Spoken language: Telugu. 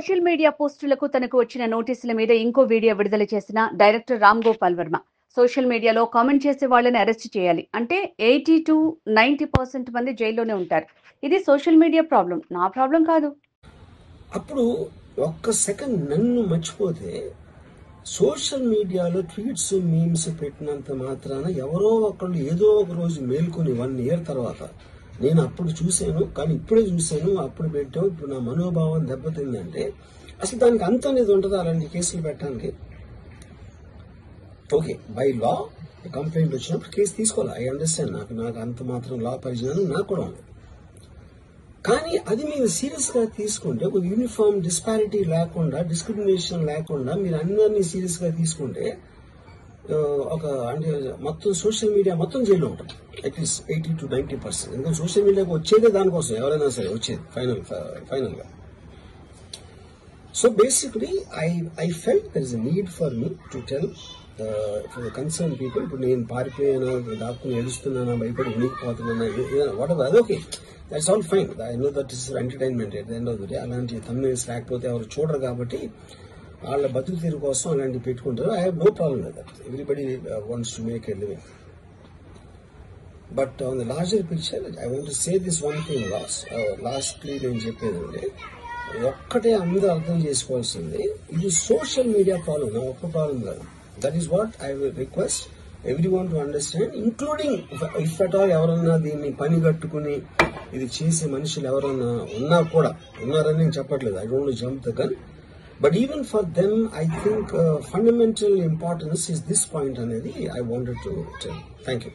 సోషల్ మీడియా పోస్టులకు తనకు వచ్చిన నోటీసుల మీద ఇంకో వీడియో విడుదల చేసిన డైరెక్టర్ రామ్ గోపాల్ వర్మ. సోషల్ మీడియాలో కామెంట్ చేసే వాళ్ళని అరెస్ట్ చేయాలి అంటే 80 to 90% మంది జైల్లోనే ఉంటారు. ఇది సోషల్ మీడియా ప్రాబ్లం, నా ప్రాబ్లం కాదు. అప్పుడు ఒక్క సెకండ్ నన్ను మర్చిపోతే సోషల్ మీడియాలో ట్వీట్స్ మీమ్స్ పెట్టినంత మాత్రాన ఎవరో ఒకళ్ళు ఏదో ఒక రోజు మేల్కొని 1 year తర్వాత నేను అప్పుడు చూశాను, కానీ ఇప్పుడే చూశాను, అప్పుడు పెట్టావు, ఇప్పుడు నా మనోభావం దెబ్బతిందంటే అసలు దానికి అంత అనేది ఉంటుందా అలాంటి కేసులు పెట్టడానికి? ఓకే, బై లా కంప్లైంట్ వచ్చినప్పుడు కేసు తీసుకోవాలి. ఐ అండర్స్టాండ్, నాకు అంత మాత్రం లా పరిజ్ఞానం నాకు కూడా ఉంది. కానీ అది మీరు సీరియస్ గా తీసుకుంటే, ఒక యూనిఫామ్ డిస్పారిటీ లేకుండా, డిస్క్రిమినేషన్ లేకుండా మీరు అందరినీ సీరియస్ గా తీసుకుంటే ఒక అంటే మొత్తం సోషల్ మీడియా మొత్తం జైల్లో ఉంటుంది, అట్లీస్ట్ 80 to 90%. ఎందుకంటే సోషల్ మీడియాకి వచ్చేదే దానికోసం, ఎవరైనా సరే వచ్చేది ఫైనల్ గా. So basically I felt there is a need for me to tell for the concern people. ఇప్పుడు నేను పారిపోయాను, దాక్కుని ఏడుస్తున్నానా, భయపడి ఉనికిపోతున్నానా, వాట్ ఎవర్, అదొకే, that's all fine. I know that is entertainment at the end of the day. అలాంటి thumbnails లేకపోతే ఎవరు చూడరు కాబట్టి వాళ్ళ బతుకు తీరు కోసం అలాంటివి పెట్టుకుంటారు. I have no problem with that. Everybody wants to make a living. But on the larger picture I want to say this one thing. Lastly నేను చెప్పేది ఒక్కటే అందరూ అర్థం చేసుకోవాల్సింది, ఇది సోషల్ మీడియా ప్రాబ్లం, నా ఒక్క ప్రాబ్లం కాదు. That is what I will request everyone to understand, including if at all ఎవరన్నా దీన్ని పని కట్టుకుని ఇది చేసే మనుషులు ఎవరన్నా ఉన్నా కూడా, ఉన్నారని నేను చెప్పట్లేదు, I don't jump the gun. But even for them, I think fundamental importance is this point, Anedi, I wanted to tell. Thank you.